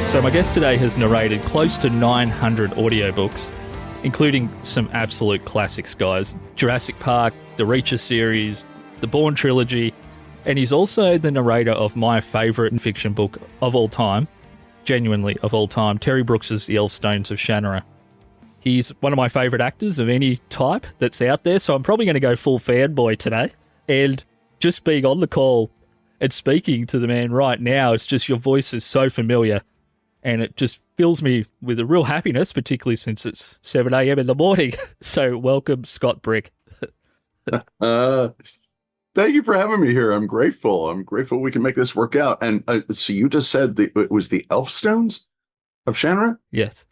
So my guest today has narrated close to 900 audiobooks, including some absolute classics, guys. Jurassic Park, the Reacher series, the Bourne trilogy, and he's also the narrator of my favourite fiction book of all time, genuinely of all time, Terry Brooks's The Elfstones of Shannara. He's one of my favourite actors of any type that's out there, so I'm probably going to go full fanboy today. And just being on the call and speaking to the man right now, it's just your voice is so familiar. And it just fills me with a real happiness, particularly since it's 7 a.m. in the morning. So welcome, Scott Brick. Thank you for having me here. I'm grateful. I'm grateful we can make this work out. And so you just said it was the Elfstones of Shannara? Yes.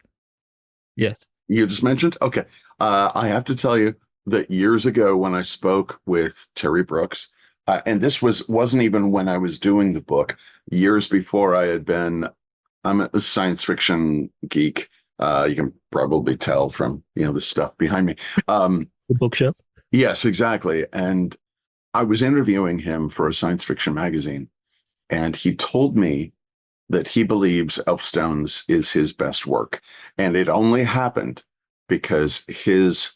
Yes. You just mentioned? Okay. I have to tell you that years ago when I spoke with Terry Brooks, and this wasn't even when I was doing the book, years before I'm a science fiction geek. You can probably tell from, the stuff behind me. The bookshelf? Yes, exactly. And I was interviewing him for a science fiction magazine, and he told me that he believes Elfstones is his best work. And it only happened because his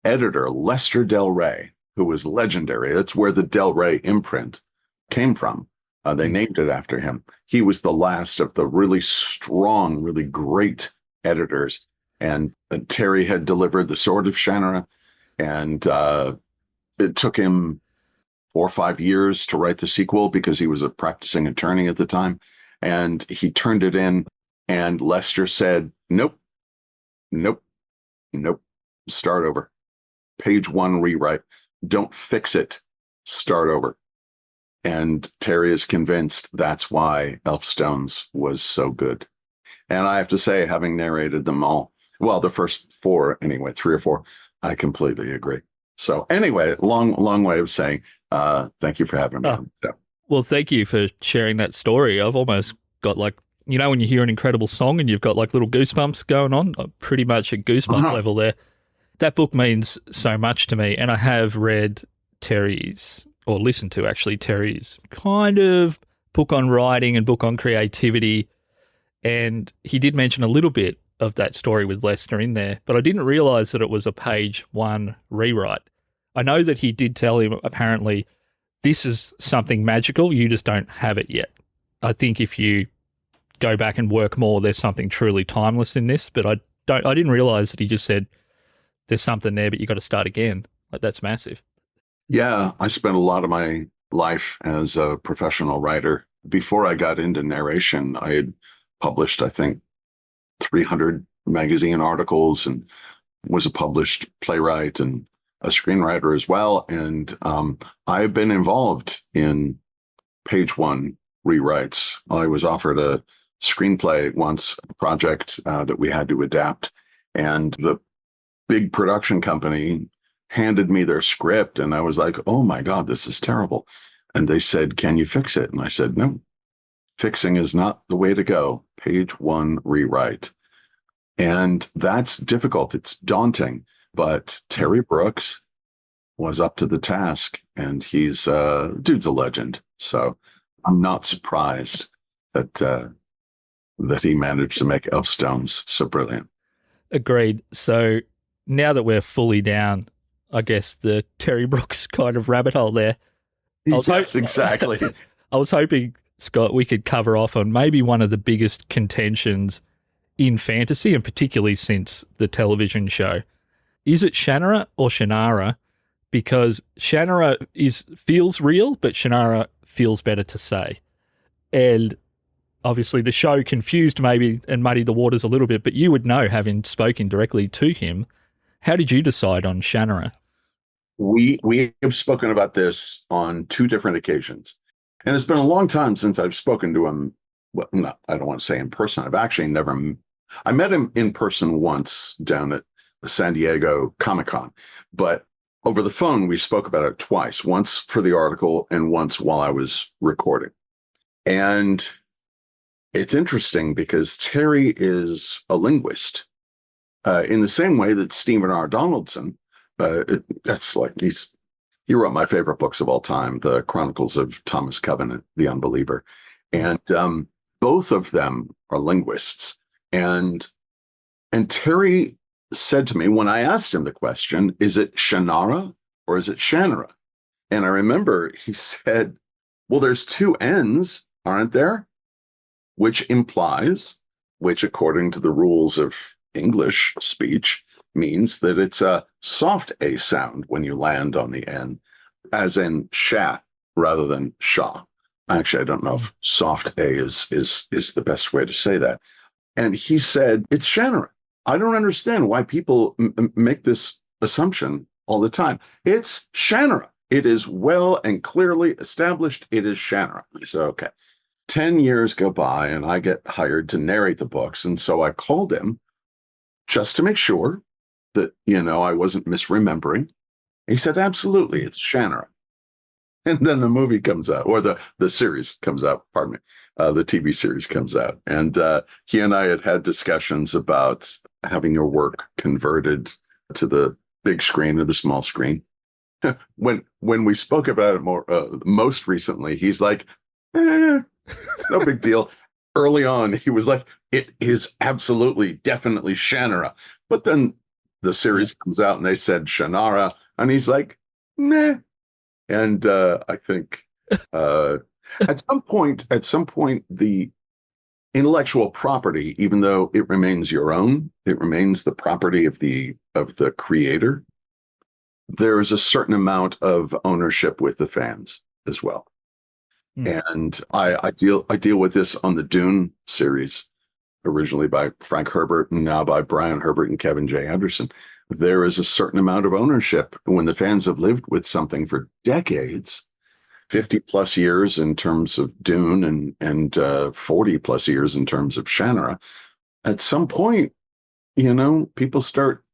editor, Lester Del Rey, who was legendary, that's where the Del Rey imprint came from. They named it after him. He was the last of the really strong, really great editors. And Terry had delivered the Sword of Shannara, and it took him 4 or 5 years to write the sequel because he was a practicing attorney at the time. And he turned it in, and Lester said, nope, start over. Page 1 rewrite. Don't fix it. Start over. And Terry is convinced that's why Elfstones was so good. And I have to say, having narrated them all, well, the first 4 anyway, 3 or 4, I completely agree. So anyway, long way of saying thank you for having me. Well, thank you for sharing that story. I've almost got when you hear an incredible song and you've got little goosebumps going on, pretty much at goosebump level there. That book means so much to me. And I have read listened to Terry's kind of book on writing and book on creativity. And he did mention a little bit of that story with Lester in there, but I didn't realize that it was a page 1 rewrite. I know that he did tell him, apparently, this is something magical, you just don't have it yet. I think if you go back and work more, there's something truly timeless in this, but I didn't realize that he just said, there's something there, but you got to start again. That's massive. Yeah, I spent a lot of my life as a professional writer. Before I got into narration, I had published, I think, 300 magazine articles and was a published playwright and a screenwriter as well. And I've been involved in page 1 rewrites. I was offered a screenplay once, a project that we had to adapt. And the big production company handed me their script, and I was like, oh my God, this is terrible. And they said, can you fix it? And I said, no, fixing is not the way to go. Page 1 rewrite. And that's difficult. It's daunting. But Terry Brooks was up to the task, and dude's a legend. So I'm not surprised that he managed to make Elfstones so brilliant. Agreed. So now that we're fully down, I guess, the Terry Brooks kind of rabbit hole there. Exactly. I was hoping, Scott, we could cover off on maybe one of the biggest contentions in fantasy, and particularly since the television show. Is it Shannara or Shannara? Because Shannara feels real, but Shannara feels better to say. And obviously the show confused maybe and muddied the waters a little bit, but you would know, having spoken directly to him. How did you decide on Shannara? We have spoken about this on 2 different occasions. And it's been a long time since I've spoken to him. Well, no, I don't want to say in person. I've actually I met him in person once down at the San Diego Comic-Con. But over the phone, we spoke about it twice, once for the article and once while I was recording. And it's interesting because Terry is a linguist in the same way that Stephen R. Donaldson, he wrote my favorite books of all time, The Chronicles of Thomas Covenant, The Unbeliever. And both of them are linguists. And Terry said to me when I asked him the question, is it Shannara or is it Shannara? And I remember he said, well, there's two N's, aren't there? Which implies, which according to the rules of English speech, means that it's a soft A sound when you land on the N, as in shat rather than sha. Actually, I don't know if soft A is the best way to say that. And he said, it's Shannara. I don't understand why people make this assumption all the time. It's Shannara. It is well and clearly established. It is Shannara. I said, okay. 10 years go by and I get hired to narrate the books. And so I called him just to make sure that, I wasn't misremembering. He said, absolutely, it's Shannara. And then the movie comes out, or the series comes out, pardon me, the TV series comes out. And he and I had discussions about having your work converted to the big screen or the small screen. When we spoke about it more, most recently, he's like, it's no big deal. Early on, he was like, it is absolutely, definitely Shannara. But then the series comes out and they said Shannara, and he's like, meh. And I think at some point, the intellectual property, even though it remains your own, it remains the property of the creator. There is a certain amount of ownership with the fans as well. And I deal with this on the Dune series, originally by Frank Herbert and now by Brian Herbert and Kevin J. Anderson. There is a certain amount of ownership when the fans have lived with something for decades, 50 plus years in terms of Dune and 40 plus years in terms of Shannara. At some point, people start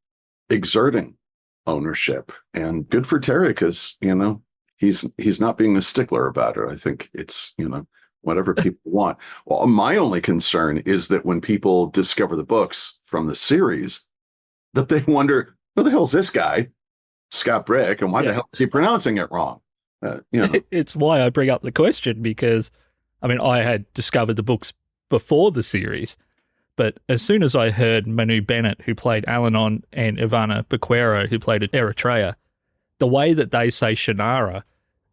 exerting ownership, and good for Terry because, he's not being a stickler about it. I think it's, whatever people want. Well, my only concern is that when people discover the books from the series, that they wonder, who the hell's this guy, Scott Brick, and why the hell is he pronouncing it wrong? It's why I bring up the question, because, I had discovered the books before the series, but as soon as I heard Manu Bennett, who played Alanon, and Ivana Bequero, who played Eritrea, the way that they say Shannara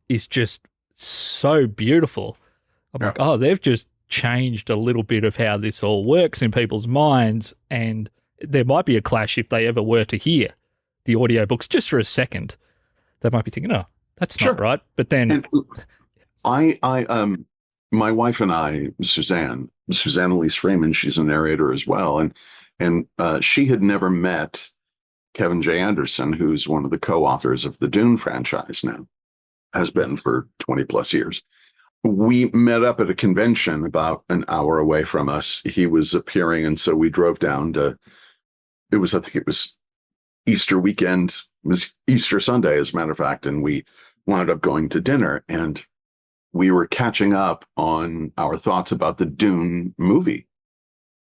is just so beautiful. I'm like, oh, they've just changed a little bit of how this all works in people's minds, and there might be a clash if they ever were to hear the audiobooks just for a second. They might be thinking, oh, that's not right. But then my wife and I, Suzanne Elise Raymond, she's a narrator as well. And she had never met Kevin J. Anderson, who's one of the co-authors of the Dune franchise now, has been for 20 plus years. We met up at a convention about an hour away from us. He was appearing, and so we drove down to, I think it was Easter weekend. It was Easter Sunday, as a matter of fact, and we wound up going to dinner, and we were catching up on our thoughts about the Dune movie,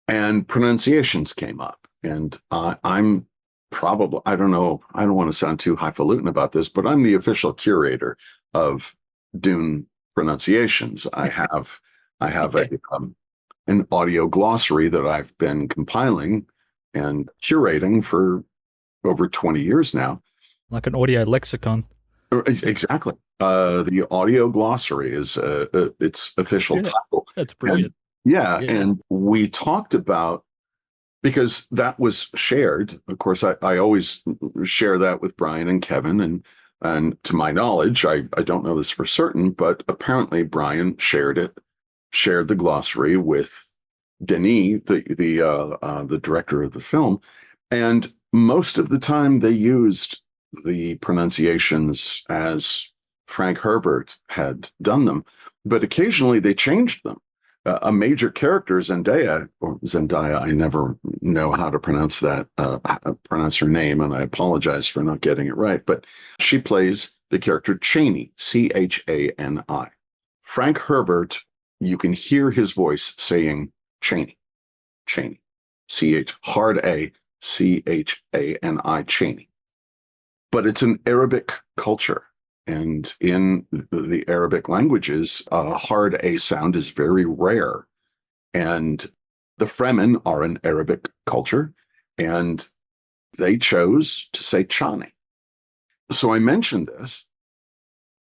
and pronunciations came up. And I'm probably, I don't know, I don't want to sound too highfalutin about this, but I'm the official curator of Dune pronunciations. I have an audio glossary that I've been compiling and curating for over 20 years now. Like an audio lexicon. Exactly. The audio glossary is its official title. That's brilliant. And we talked about, because that was shared. Of course, I always share that with Brian and Kevin, and to my knowledge, I don't know this for certain, but apparently Brian shared the glossary with Denis, the director of the film, and most of the time they used the pronunciations as Frank Herbert had done them, but occasionally they changed them. A major character, Zendaya, I never know how to pronounce that, pronounce her name, and I apologize for not getting it right, but she plays the character Chani, Chani. Frank Herbert, you can hear his voice saying Chani, hard A, Chani, Chani. But it's an Arabic culture. And in the Arabic languages, a hard A sound is very rare. And the Fremen are an Arabic culture, and they chose to say Chani. So I mentioned this,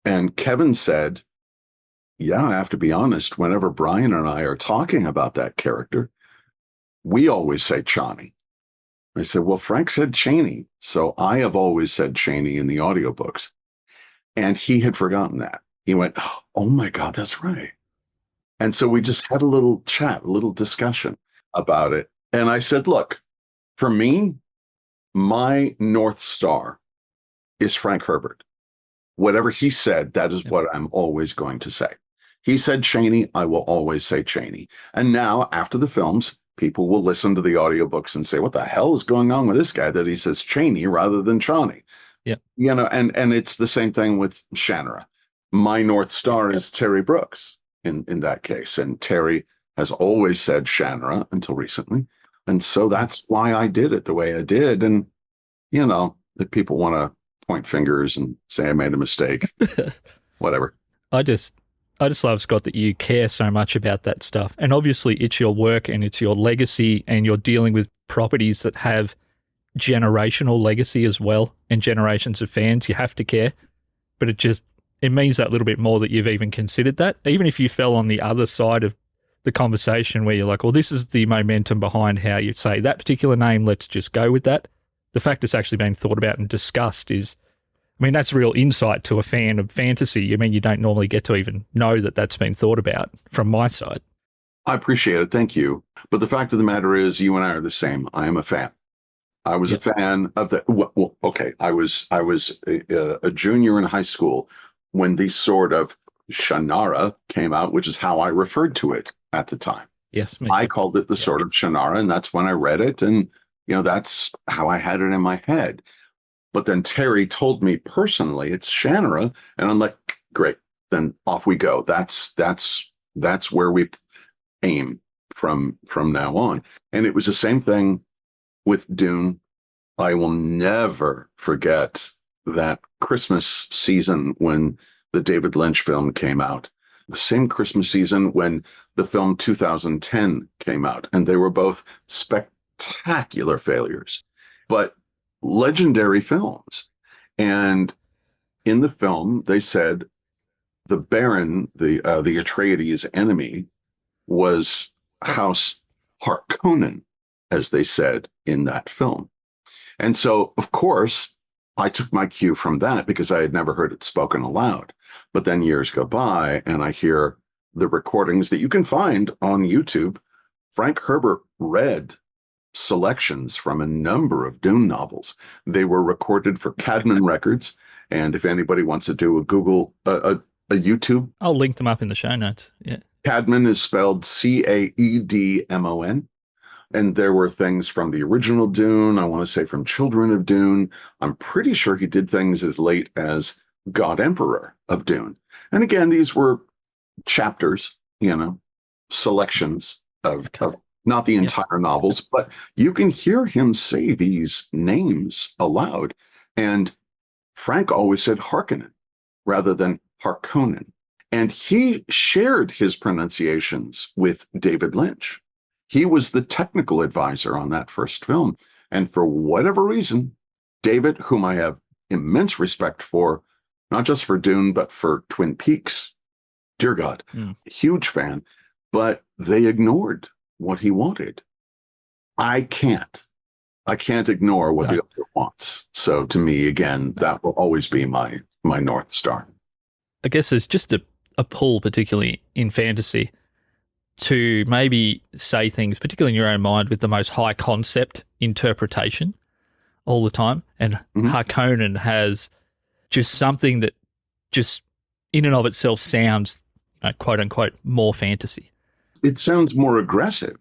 and Kevin said, yeah, I have to be honest, whenever Brian and I are talking about that character, we always say Chani. I said, well, Frank said Chaney, so I have always said Chaney in the audiobooks. And he had forgotten that. He went, oh my God, that's right. And so we just had a little chat, a little discussion about it. And I said, look, for me, my North Star is Frank Herbert. Whatever he said, that is what I'm always going to say. He said Chaney, I will always say Chaney. And now, after the films, people will listen to the audiobooks and say, what the hell is going on with this guy that he says Chaney rather than Chani? Yeah. You know, and it's the same thing with Shannara. My North Star is Terry Brooks in that case. And Terry has always said Shannara until recently. And so that's why I did it the way I did. And, you know, if people want to point fingers and say I made a mistake, whatever. I just love, Scott, that you care so much about that stuff. And obviously it's your work and it's your legacy, and you're dealing with properties that have generational legacy as well, and generations of fans. You have to care. But it means that little bit more that you've even considered that. Even if you fell on the other side of the conversation where you're like, well, this is the momentum behind how you say that particular name, let's just go with that. The fact it's actually been thought about and discussed is, I mean, that's real insight to a fan of fantasy. I mean, you don't normally get to even know that that's been thought about from my side. I appreciate it. Thank you. But the fact of the matter is, you and I are the same. I am a fan. I was a fan of the. Well, okay, I was a junior in high school when the Sword of Shannara came out, which is how I referred to it at the time. Yes, I called it the Sword of Shannara, and that's when I read it, and you know that's how I had it in my head. But then Terry told me personally it's Shannara, and I'm like, great, then off we go. That's where we aim from now on. And it was the same thing with Dune. I will never forget that Christmas season when the David Lynch film came out. The same Christmas season when the film 2010 came out, and they were both spectacular failures, but legendary films. And in the film, they said the Baron, the Atreides enemy, was House Harkonnen, as they said in that film. And so, of course, I took my cue from that because I had never heard it spoken aloud. But then years go by and I hear the recordings that you can find on YouTube. Frank Herbert read selections from a number of Dune novels. They were recorded for Cadman Records. And if anybody wants to do a Google, a YouTube. I'll link them up in the show notes. Yeah. Cadman is spelled Caedmon. And there were things from the original Dune, I want to say from Children of Dune. I'm pretty sure he did things as late as God Emperor of Dune. And again, these were chapters, you know, selections of not the entire novels, but you can hear him say these names aloud. And Frank always said Harkonnen rather than Harkonnen. And he shared his pronunciations with David Lynch. He was the technical advisor on that first film. And for whatever reason, David, whom I have immense respect for, not just for Dune, but for Twin Peaks, dear God, huge fan, but they ignored what he wanted. I can't ignore what the other wants. So to me, again, that will always be my North Star. I guess there's just a pull, particularly in fantasy, to maybe say things, particularly in your own mind, with the most high concept interpretation all the time. And Harkonnen has just something that just in and of itself sounds, you know, quote unquote, more fantasy. It sounds more aggressive.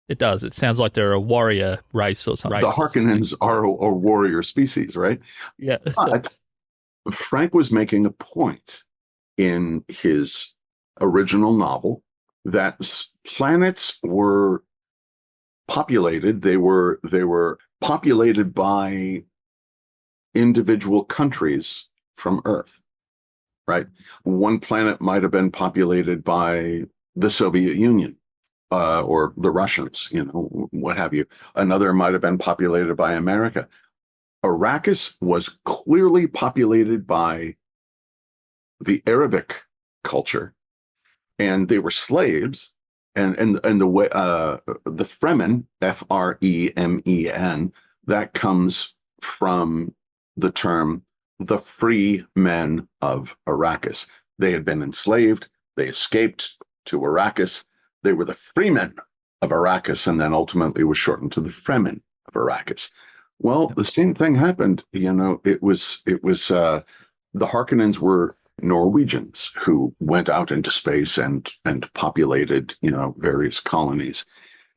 It does. It sounds like they're a warrior race or something. The Harkonnens are a warrior species, right? Yeah. But Frank was making a point in his original novel that planets were populated. They were populated by individual countries from Earth, right? One planet might have been populated by the Soviet Union. or the Russians, what have you. Another might have been populated by America. Arrakis was clearly populated by the Arabic culture, and they were slaves. And the way the Fremen, Fremen, that comes from the term the free men of Arrakis. They had been enslaved. They escaped to Arrakis. They were the freemen of Arrakis, and then ultimately was shortened to the Fremen of Arrakis. Well, the same thing happened. The Harkonnens were Norwegians who went out into space and populated, various colonies.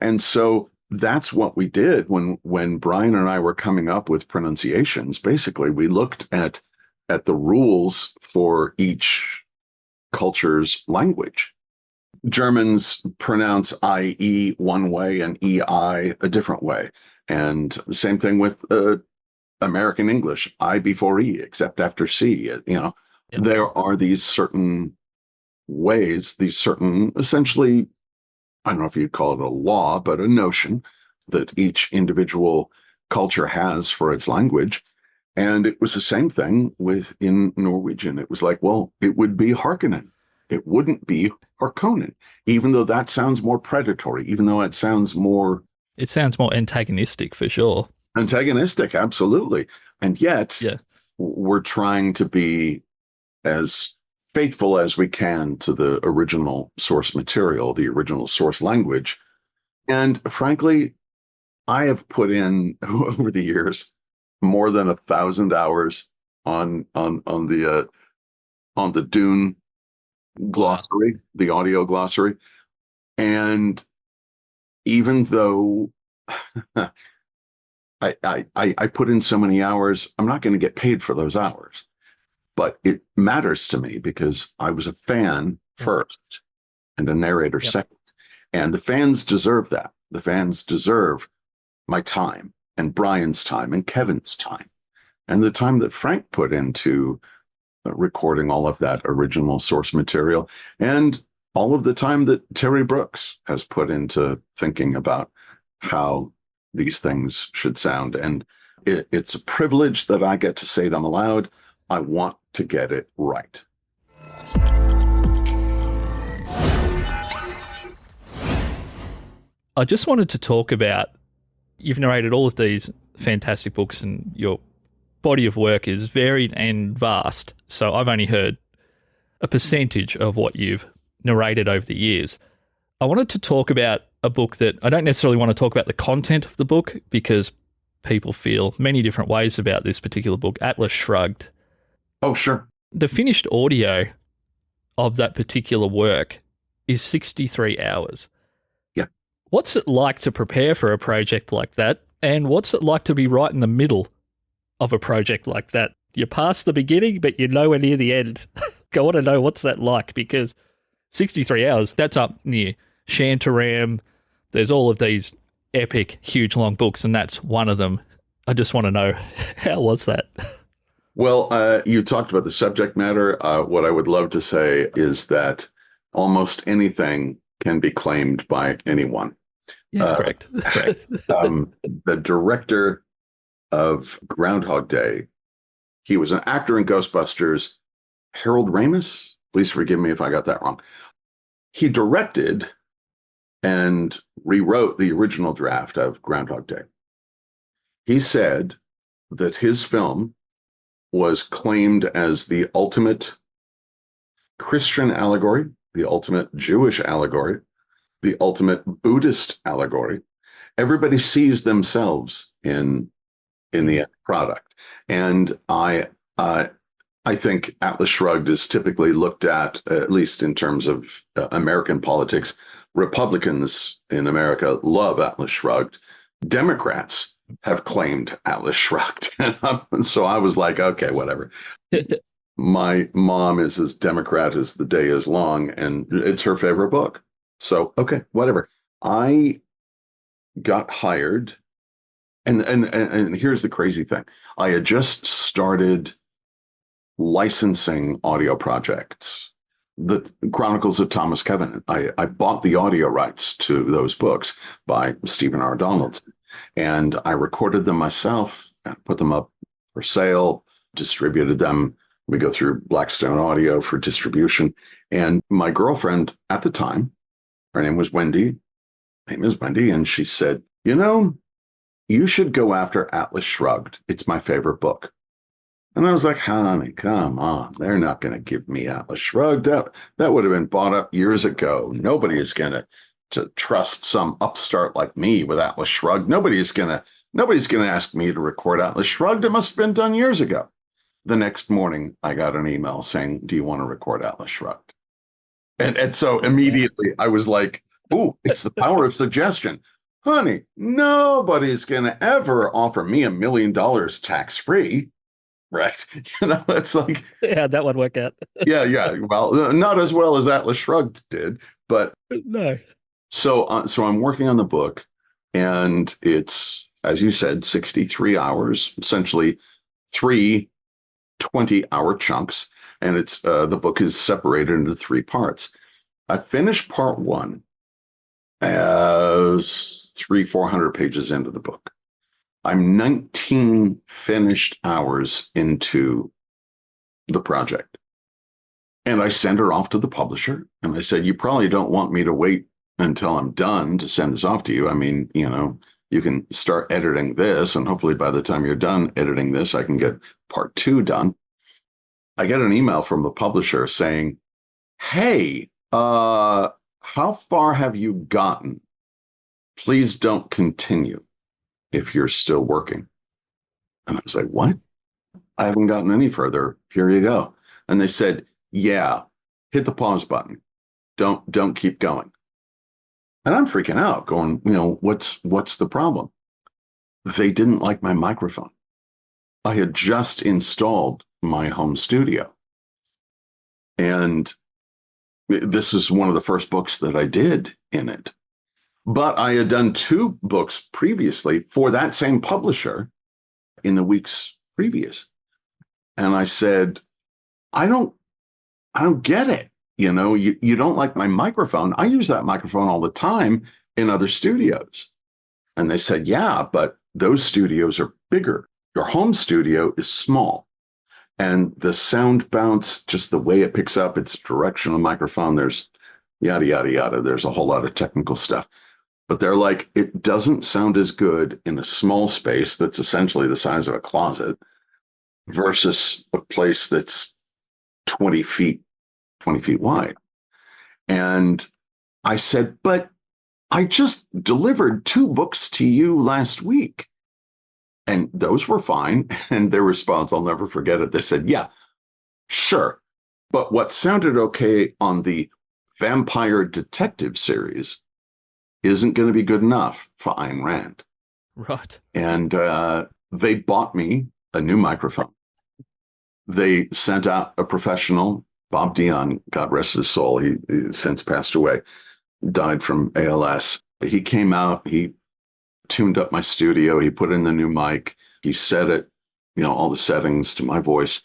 And so that's what we did when Brian and I were coming up with pronunciations. Basically, we looked at the rules for each culture's language. Germans pronounce IE one way and EI a different way. And the same thing with American English, I before E, except after C. There are these certain ways, these certain, essentially, I don't know if you'd call it a law, but a notion that each individual culture has for its language. And it was the same thing in Norwegian. It was like, well, it would be Harkonnen. It wouldn't be Harkonnen, even though that sounds more predatory, even though it sounds more... It sounds more antagonistic for sure. Antagonistic, absolutely. And yet, we're trying to be as faithful as we can to the original source material, the original source language. And frankly, I have put in over the years more than 1,000 hours on the Dune glossary, the audio glossary. And even though I put in so many hours, I'm not going to get paid for those hours. But it matters to me because I was a fan first and a narrator second. And the fans deserve that. The fans deserve my time and Brian's time and Kevin's time and the time that Frank put into recording all of that original source material, and all of the time that Terry Brooks has put into thinking about how these things should sound. And it's a privilege that I get to say them aloud. I want to get it right. I just wanted to talk about, you've narrated all of these fantastic books and your body of work is varied and vast. So I've only heard a percentage of what you've narrated over the years. I wanted to talk about a book that I don't necessarily want to talk about the content of the book because people feel many different ways about this particular book, Atlas Shrugged. Oh, sure. The finished audio of that particular work is 63 hours. Yeah. What's it like to prepare for a project like that? And what's it like to be right in the middle of a project like that? You're past the beginning, but you're nowhere near the end. I want to know what's that like, because 63 hours, that's up near Shantaram. There's all of these epic, huge, long books, and that's one of them. I just want to know, how was that? Well, you talked about the subject matter. What I would love to say is that almost anything can be claimed by anyone. Yeah, correct. The director of Groundhog Day, he was an actor in Ghostbusters, Harold Ramis. Please forgive me if I got that wrong. He directed and rewrote the original draft of Groundhog Day. He said that his film was claimed as the ultimate Christian allegory, the ultimate Jewish allegory, the ultimate Buddhist allegory. Everybody sees themselves in the end product. And I think Atlas Shrugged is typically looked at least in terms of American politics. Republicans in America love Atlas Shrugged. Democrats have claimed Atlas Shrugged. And so I was like, okay, whatever. My mom is as Democrat as the day is long, and it's her favorite book. So, okay, whatever. I got hired, and here's the crazy thing. I had just started licensing audio projects the Chronicles of Thomas Covenant. I bought the audio rights to those books by Stephen R. Donaldson, and I recorded them myself and put them up for sale, distributed them. We go through Blackstone Audio for distribution. And my girlfriend at the time, her name was Wendy, name is Wendy, and she said, you know, you should go after Atlas Shrugged. It's my favorite book. And I was like, honey, come on. They're not going to give me Atlas Shrugged. That would have been bought up years ago. Nobody is going to trust some upstart like me with Atlas Shrugged. Nobody's going to ask me to record Atlas Shrugged. It must have been done years ago. The next morning, I got an email saying, do you want to record Atlas Shrugged? And so immediately I was like, ooh, it's the power of suggestion. Honey, nobody's going to ever offer me $1 million tax-free. Right. It's like, how'd that one work out? yeah. Well, not as well as Atlas Shrugged did, but no. So I'm working on the book, and it's, as you said, 63 hours, essentially 3 20-hour chunks. And it's the book is separated into 3 parts. I finished part 1 as 400 pages into the book. I'm 19 finished hours into the project. And I sent her off to the publisher. And I said, you probably don't want me to wait until I'm done to send this off to you. I mean, you can start editing this. And hopefully by the time you're done editing this, I can get part 2 done. I get an email from the publisher saying, hey, how far have you gotten? Please don't continue if you're still working. And I was like, what? I haven't gotten any further. Here you go. And they said, yeah, hit the pause button. Don't keep going. And I'm freaking out, going, what's the problem? They didn't like my microphone. I had just installed my home studio. And this is one of the first books that I did in it. But I had done 2 books previously for that same publisher in the weeks previous. And I said, I don't get it. You don't like my microphone. I use that microphone all the time in other studios. And they said, yeah, but those studios are bigger. Your home studio is small. And the sound bounce, just the way it picks up, it's a directional microphone. There's yada, yada, yada. There's a whole lot of technical stuff. But they're like, it doesn't sound as good in a small space that's essentially the size of a closet versus a place that's 20 feet wide. And I said, but I just delivered 2 books to you last week. And those were fine. And their response, I'll never forget it. They said, yeah, sure. But what sounded okay on the Vampire Detective series isn't going to be good enough for Ayn Rand. Right. And they bought me a new microphone. They sent out a professional, Bob Dion, God rest his soul. He since passed away, died from ALS. He came out, he tuned up my studio, he put in the new mic, he set it, all the settings to my voice.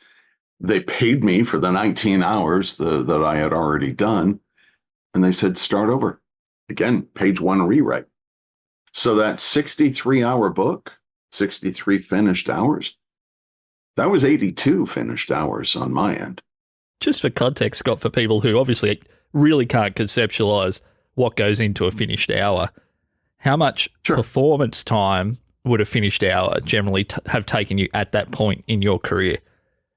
They paid me for the 19 hours that I had already done. And they said, start over. Again, page 1 rewrite. So that 63-hour book, 63 finished hours, that was 82 finished hours on my end. Just for context, Scott, for people who obviously really can't conceptualize what goes into a finished hour, how much performance time would a finished hour generally have taken you at that point in your career?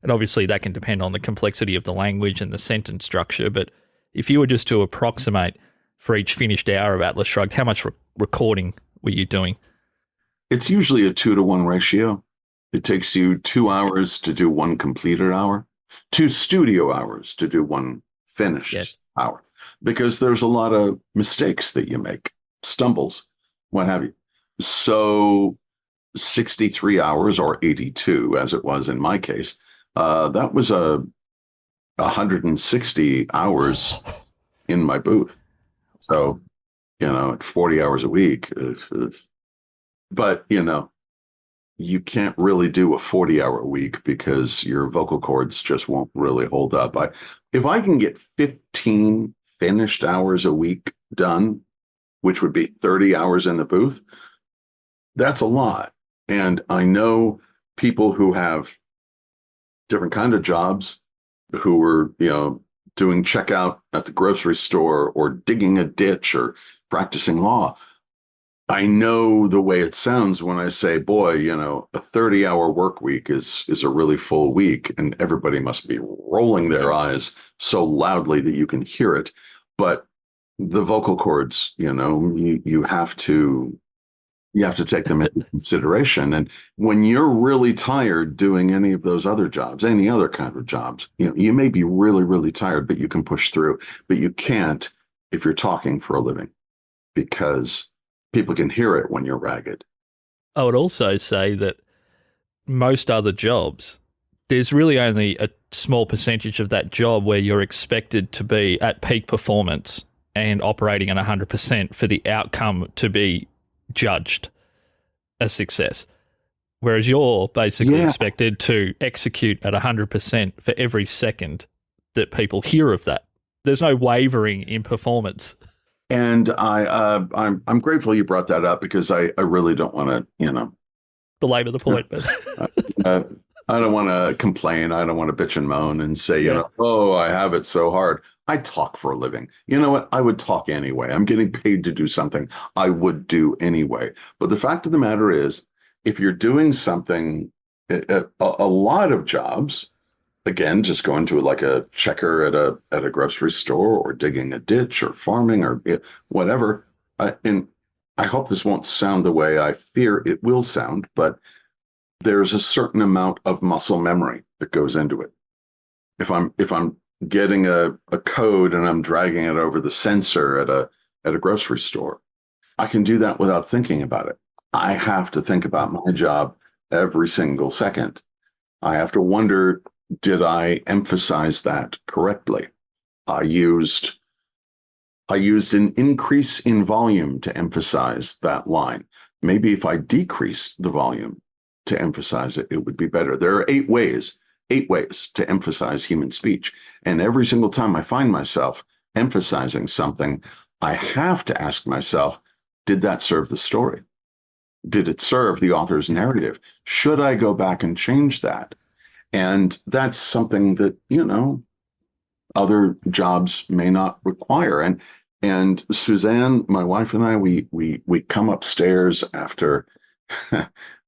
And obviously that can depend on the complexity of the language and the sentence structure, but if you were just to approximate for each finished hour of Atlas Shrugged, how much recording were you doing? It's usually a 2-to-1 ratio. It takes you 2 hours to do 1 completed hour, 2 studio hours to do 1 finished hour, because there's a lot of mistakes that you make, stumbles, what have you. So 63 hours or 82, as it was in my case, that was 160 hours in my booth. So, 40 hours a week. But, you can't really do a 40-hour week because your vocal cords just won't really hold up. if I can get 15 finished hours a week done, which would be 30 hours in the booth, that's a lot. And I know people who have different kind of jobs who were, doing checkout at the grocery store or digging a ditch or practicing law. I know the way it sounds when I say, boy, a 30-hour work week is a really full week, and everybody must be rolling their eyes so loudly that you can hear it. But the vocal cords, you have to take them into consideration. And when you're really tired doing any of those other jobs, any other kind of jobs, you may be really, really tired, but you can push through. But you can't if you're talking for a living, because people can hear it when you're ragged. I would also say that most other jobs, there's really only a small percentage of that job where you're expected to be at peak performance and operating at 100% for the outcome to be judged a success. Whereas you're basically expected to execute at 100% for every second that people hear of that. There's no wavering in performance. And I'm grateful you brought that up, because I really don't want to, belabor the point, but I don't want to complain. I don't want to bitch and moan and say, oh, I have it so hard. I talk for a living. You know what? I would talk anyway. I'm getting paid to do something I would do anyway. But the fact of the matter is, if you're doing something, a lot of jobs, again, just going to like a checker at a grocery store, or digging a ditch, or farming, or whatever. And I hope this won't sound the way I fear it will sound, but there's a certain amount of muscle memory that goes into it. If I'm getting a code and I'm dragging it over the sensor at a grocery store, I can do that without thinking about it. I have to think about my job every single second. I have to wonder, did I emphasize that correctly? I used an increase in volume to emphasize that line. Maybe if I decreased the volume to emphasize it, it would be better. There are 8 ways to emphasize human speech. And every single time I find myself emphasizing something, I have to ask myself, did that serve the story? Did it serve the author's narrative? Should I go back and change that? And that's something that, other jobs may not require. And Suzanne, my wife, and I, we come upstairs after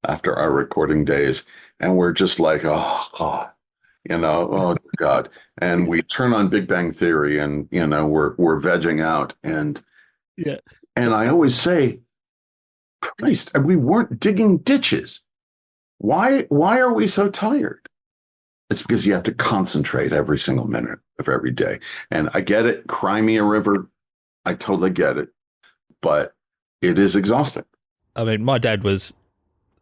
after our recording days, and we're just like, oh God, oh God. And we turn on Big Bang Theory, and we're vegging out. And I always say, Christ, we weren't digging ditches. Why are we so tired? It's because you have to concentrate every single minute of every day. And I get it. Cry me a river. I totally get it. But it is exhausting. I mean, my dad was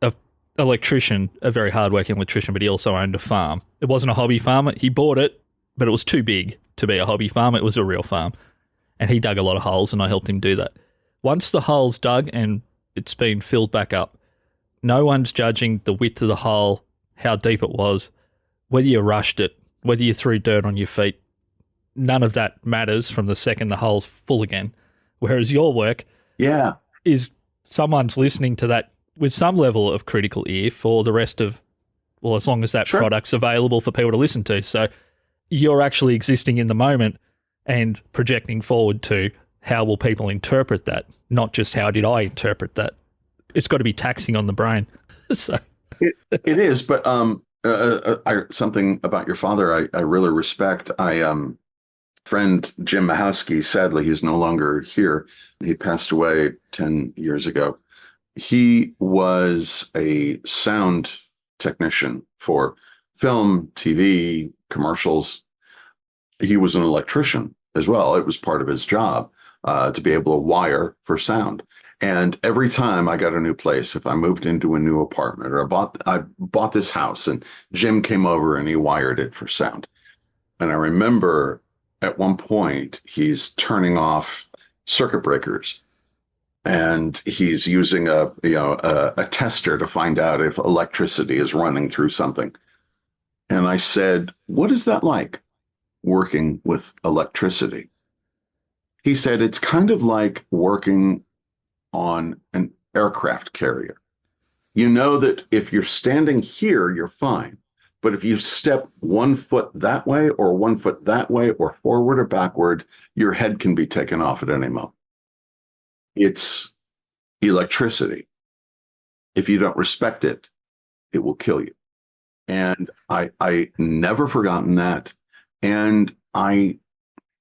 an electrician, a very hardworking electrician, but he also owned a farm. It wasn't a hobby farm. He bought it, but it was too big to be a hobby farm. It was a real farm. And he dug a lot of holes, and I helped him do that. Once the hole's dug and it's been filled back up, no one's judging the width of the hole, how deep it was, whether you rushed it, whether you threw dirt on your feet. None of that matters from the second the hole's full again. Whereas your work is someone's listening to that with some level of critical ear for the rest of, well, as long as that product's available for people to listen to. So you're actually existing in the moment and projecting forward to how will people interpret that, not just how did I interpret that. It's got to be taxing on the brain. So it is, but something about your father I really respect. Friend Jim Mahowski, sadly, he's no longer here. He passed away 10 years ago. He was a sound technician for film, TV, commercials. He was an electrician as well. It was part of his job to be able to wire for sound. And every time I got a new place, if I moved into a new apartment, or I bought this house, and Jim came over and he wired it for sound. And I remember at one point he's turning off circuit breakers, and he's using a tester to find out if electricity is running through something. And I said, "What is that like? working with electricity. He said it's kind of like working on an aircraft carrier. You know that if you're standing here, you're fine. But if you step 1 foot that way or 1 foot that way or forward or backward, your head can be taken off at any moment. It's electricity. If you don't respect it, it will kill you. And I never forgotten that. And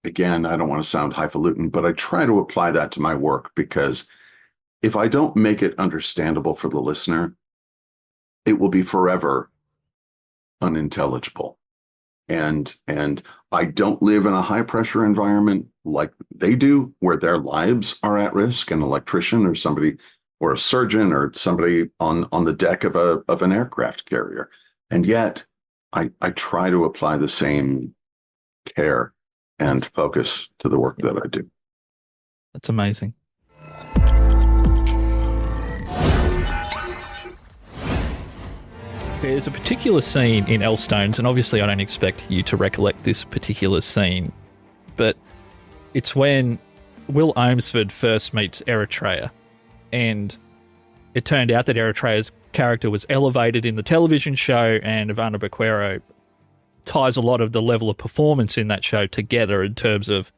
again, I don't want to sound highfalutin, but I try to apply that to my work, because if I don't make it understandable for the listener, it will be forever unintelligible. And I don't live in a high pressure environment like they do, where their lives are at risk, an electrician or somebody, or a surgeon or somebody on the deck of an aircraft carrier. And yet I try to apply the same care and focus to the work that I do. That's amazing. There's a particular scene in Elstones, and obviously I don't expect you to recollect this particular scene, but it's when Will Ohmsford first meets Eritrea, and it turned out that Eritrea's character was elevated in the television show, and Ivana Baquero ties a lot of the level of performance in that show together in terms of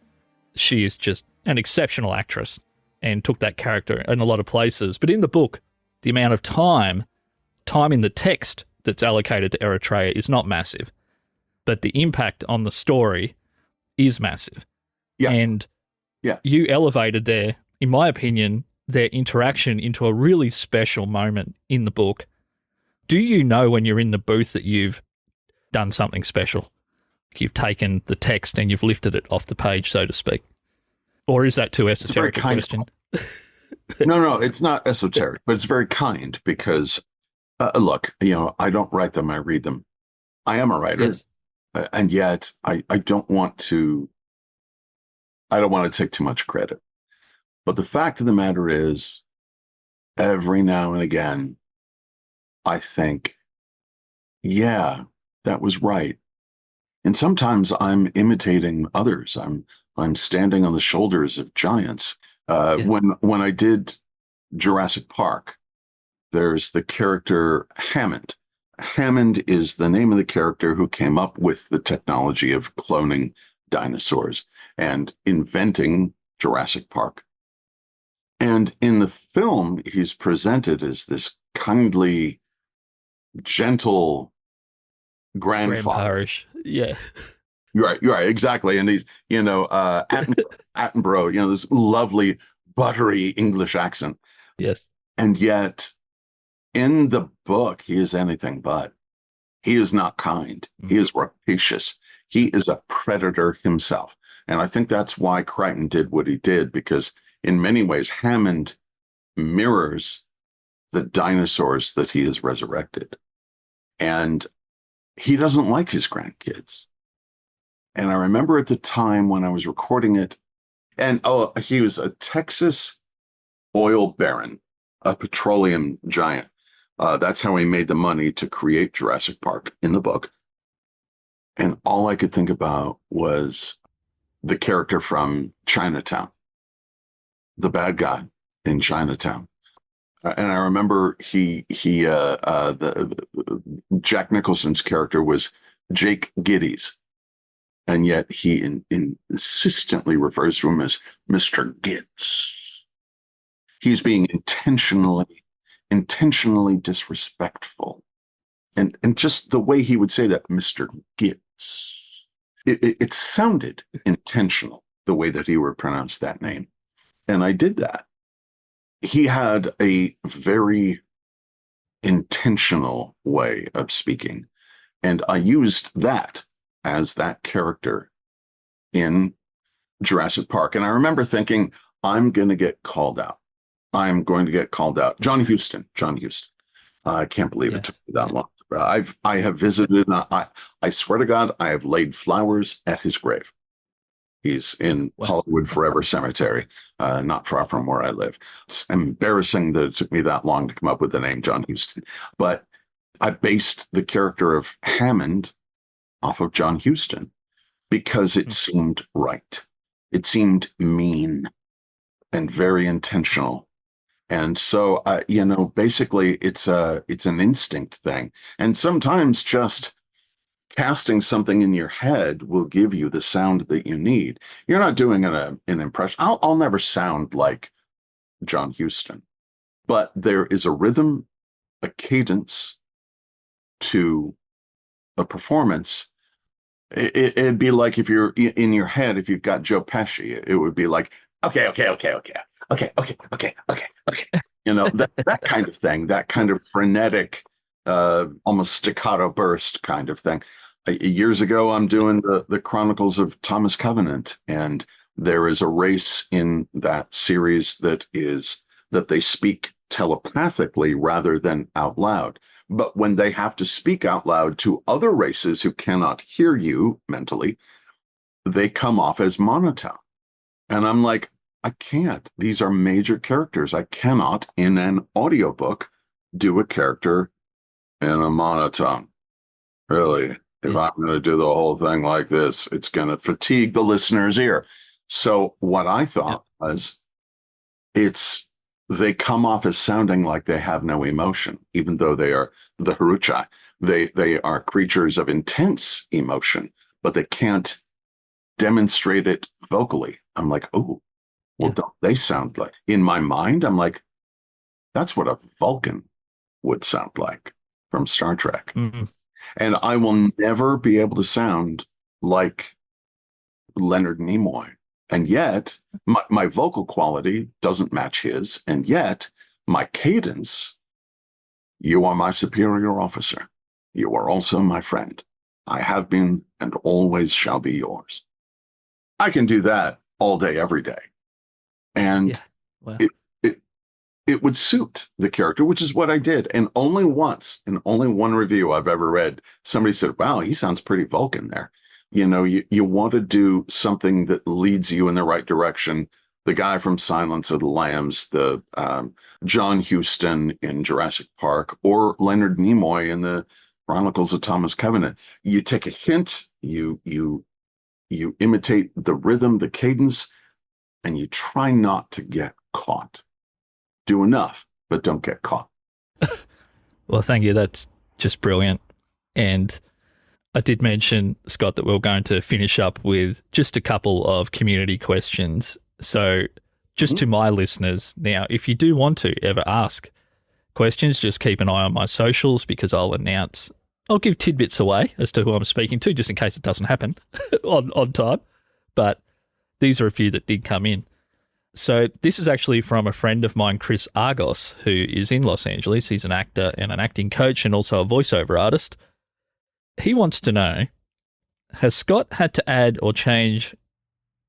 she is just an exceptional actress and took that character in a lot of places. But in the book, the amount of time in the text that's allocated to Eritrea is not massive, but the impact on the story is massive. Yeah. And you elevated their, in my opinion, their interaction into a really special moment in the book. Do you know when you're in the booth that you've done something special? You've taken the text and you've lifted it off the page, so to speak? Or is that too esoteric a question? No, it's not esoteric, but it's very kind, because look, I don't write them, I read them. I am a writer. Yes. And yet I don't want to take too much credit. But the fact of the matter is, every now and again, I think, yeah, that was right. And sometimes I'm imitating others. I'm standing on the shoulders of giants. When I did Jurassic Park, there's the character Hammond. Hammond is the name of the character who came up with the technology of cloning dinosaurs and inventing Jurassic Park. And in the film, he's presented as this kindly, gentle grandfather. Yeah. You're right, exactly. And he's, Attenborough, this lovely, buttery English accent. Yes. And yet, in the book, he is anything but. He is not kind. He is rapacious. He is a predator himself. And I think that's why Crichton did what he did, because in many ways, Hammond mirrors the dinosaurs that he has resurrected. And he doesn't like his grandkids. And I remember at the time when I was recording it, and he was a Texas oil baron, a petroleum giant. That's how he made the money to create Jurassic Park in the book. And all I could think about was the character from Chinatown, the bad guy in Chinatown. And I remember the Jack Nicholson's character was Jake Giddies, and yet he insistently refers to him as Mr. Gids. He's being intentionally disrespectful, and just the way he would say that, Mr. Gids, it sounded intentional, the way that he would pronounce that name. And I did that. He had a very intentional way of speaking, and I used that as that character in Jurassic Park. And I remember thinking, I'm going to get called out. I'm going to get called out. John Huston. I can't believe it took me that long. I have visited. I swear to God, I have laid flowers at his grave. He's in Hollywood Forever Cemetery, not far from where I live. It's embarrassing that it took me that long to come up with the name John Huston. But I based the character of Hammond off of John Huston. because it seemed right. It seemed mean and very intentional. And so, basically, it's an instinct thing. And sometimes just casting something in your head will give you the sound that you need. You're not doing an impression. I'll never sound like John Huston, but there is a rhythm, a cadence to a performance. It'd be like if you're in your head, if you've got Joe Pesci, it would be like, okay, okay, okay, okay, okay, okay, okay, okay, okay. That kind of thing, that kind of frenetic, almost staccato burst kind of thing. Years ago, I'm doing the Chronicles of Thomas Covenant, and there is a race in that series that they speak telepathically rather than out loud. But when they have to speak out loud to other races who cannot hear you mentally, they come off as monotone. And I'm like, I can't. These are major characters. I cannot, in an audiobook, do a character in a monotone. Really. If Yeah. I'm going to do the whole thing like this, it's going to fatigue the listener's ear. So what I Yeah. thought was, they come off as sounding like they have no emotion, even though they are the Haruchai. They are creatures of intense emotion, but they can't demonstrate it vocally. I'm like, oh, well, Yeah. don't they sound like? In my mind, I'm like, that's what a Vulcan would sound like from Star Trek. Mm. And I will never be able to sound like Leonard Nimoy. And yet, my vocal quality doesn't match his. And yet, my cadence, you are my superior officer. You are also my friend. I have been and always shall be yours. I can do that all day, every day. And Yeah. Well, it, it, it would suit the character, which is what I did. And only once, in only one review I've ever read, somebody said, wow, he sounds pretty Vulcan there. You want to do something that leads you in the right direction. The guy from Silence of the Lambs, the John Huston in Jurassic Park, or Leonard Nimoy in the Chronicles of Thomas Covenant. You take a hint, you imitate the rhythm, the cadence, and you try not to get caught. Do enough, but don't get caught. well, thank you. That's just brilliant. And I did mention, Scott, that we are going to finish up with just a couple of community questions. So, just to my listeners, now, if you do want to ever ask questions, just keep an eye on my socials because I'll give tidbits away as to who I'm speaking to, just in case it doesn't happen on time. But these are a few that did come in. So this is actually from a friend of mine, Chris Argos, who is in Los Angeles. He's an actor and an acting coach and also a voiceover artist. He wants to know, has Scott had to add or change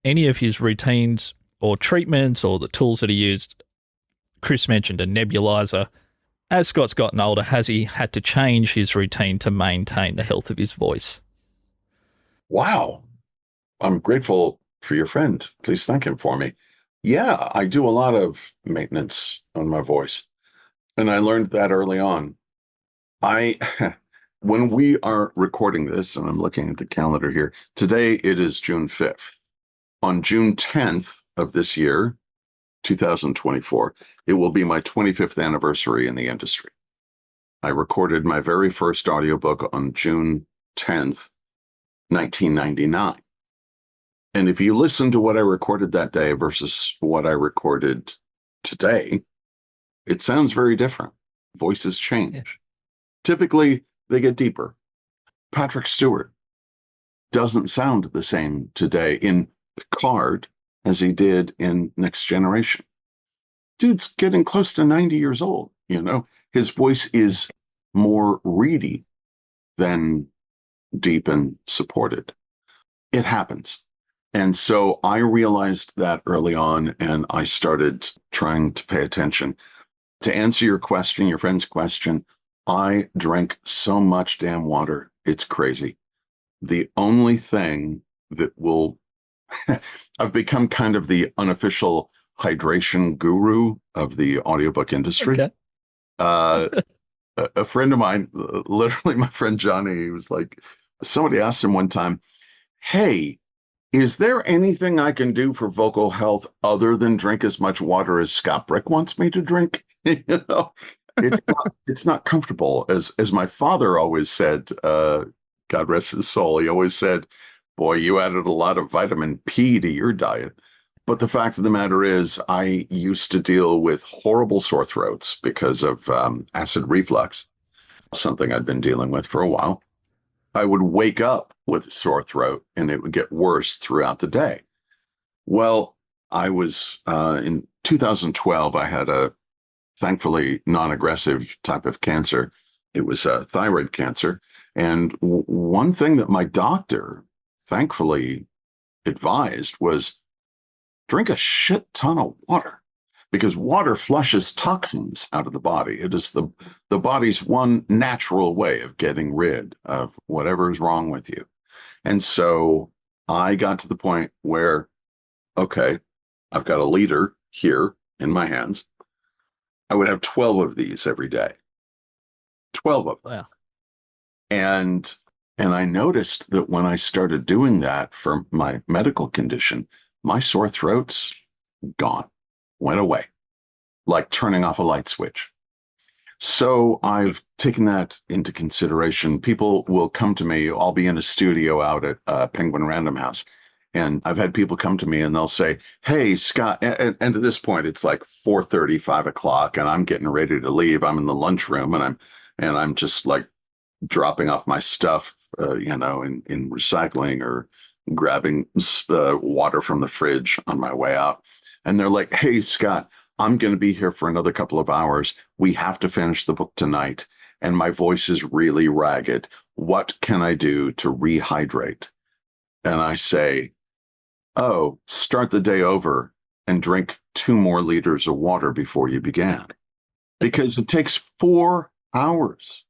any of his routines or treatments or the tools that he used? Chris mentioned a nebulizer. As Scott's gotten older, has he had to change his routine to maintain the health of his voice? Wow. I'm grateful for your friend. Please thank him for me. Yeah, I do a lot of maintenance on my voice. And I learned that early on. I when we are recording this, and I'm looking at the calendar here, today it is June 5th. On June 10th of this year, 2024, it will be my 25th anniversary in the industry. I recorded my very first audiobook on June 10th, 1999. And if you listen to what I recorded that day versus what I recorded today, it sounds very different. Voices change. Yeah. Typically, they get deeper. Patrick Stewart doesn't sound the same today in Picard as he did in Next Generation. Dude's getting close to 90 years old, His voice is more reedy than deep and supported. It happens. And so I realized that early on, and I started trying to pay attention. To answer your question, your friend's question, I drink so much damn water. It's crazy. The only thing that will, I've become kind of the unofficial hydration guru of the audiobook industry. Okay. A friend of mine, literally my friend Johnny, he was like, somebody asked him one time, hey, is there anything I can do for vocal health other than drink as much water as Scott Brick wants me to drink? You know, it's not comfortable. As my father always said, God rest his soul, he always said, "Boy, you added a lot of vitamin P to your diet." But the fact of the matter is, I used to deal with horrible sore throats because of acid reflux, something I'd been dealing with for a while. I would wake up with a sore throat and it would get worse throughout the day. Well, I was in 2012, I had a thankfully non-aggressive type of cancer. It was thyroid cancer. And one thing that my doctor thankfully advised was drink a shit ton of water because water flushes toxins out of the body. It is the body's one natural way of getting rid of whatever is wrong with you. And so I got to the point where, okay, I've got a liter here in my hands. I would have 12 of these every day. 12 of them. Wow. And I noticed that when I started doing that for my medical condition, my sore throats gone, went away, like turning off a light switch. So I've taken that into consideration. People will come to me. I'll be in a studio out at Penguin Random House, and I've had people come to me and they'll say, "Hey, Scott," and at this point it's like 4:30, 5 o'clock, and I'm getting ready to leave. I'm in the lunchroom, and I'm just like dropping off my stuff, in recycling or grabbing water from the fridge on my way out. And they're like, "Hey, Scott, I'm going to be here for another couple of hours. We have to finish the book tonight. And my voice is really ragged. What can I do to rehydrate?" And I say, "Oh, start the day over and drink 2 more liters of water before you began." Because it takes 4 hours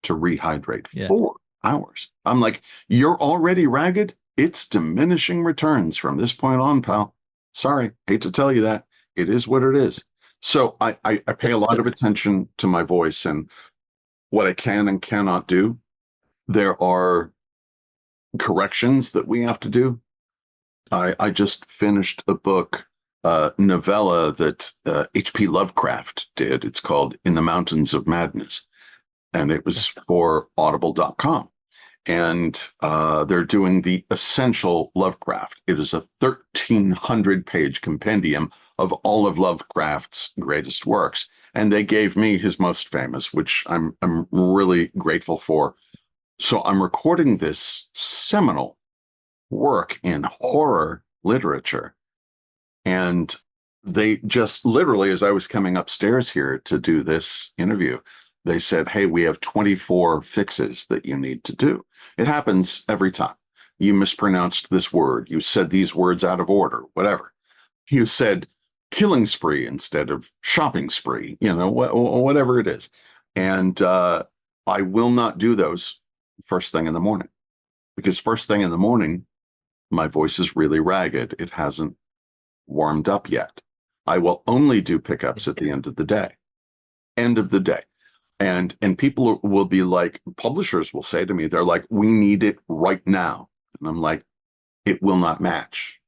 to rehydrate. Yeah. 4 hours. I'm like, "You're already ragged? It's diminishing returns from this point on, pal. Sorry, hate to tell you that. It is what it is." So I pay a lot of attention to my voice and what I can and cannot do. There are corrections that we have to do. I just finished a book, novella that H.P. Lovecraft did. It's called In the Mountains of Madness, and it was for audible.com. And they're doing the Essential Lovecraft. It is a 1,300-page compendium of all of Lovecraft's greatest works. And they gave me his most famous, which I'm really grateful for. So I'm recording this seminal work in horror literature. And they just literally, as I was coming upstairs here to do this interview, they said, "Hey, we have 24 fixes that you need to do." It happens every time. You mispronounced this word. You said these words out of order, whatever. You said killing spree instead of shopping spree, whatever it is. And I will not do those first thing in the morning, because first thing in the morning, my voice is really ragged. It hasn't warmed up yet. I will only do pickups at the end of the day. End of the day. And people will be like, publishers will say to me, they're like, "We need it right now." And I'm like, it will not match.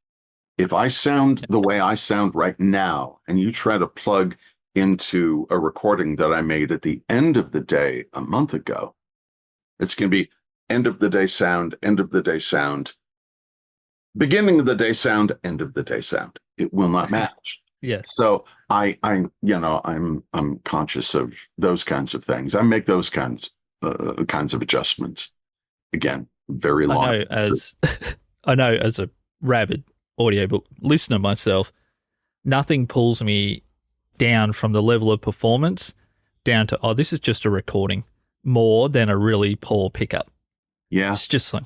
If I sound the way I sound right now, and you try to plug into a recording that I made at the end of the day a month ago, it's going to be end of the day sound, beginning of the day sound, end of the day sound. It will not match. Yes. So I'm conscious of those kinds of things. I make those kinds of adjustments. Again, very long. I know as a rabid audiobook listener myself, nothing pulls me down from the level of performance down to, oh, this is just a recording, more than a really poor pickup. Yeah. It's just like,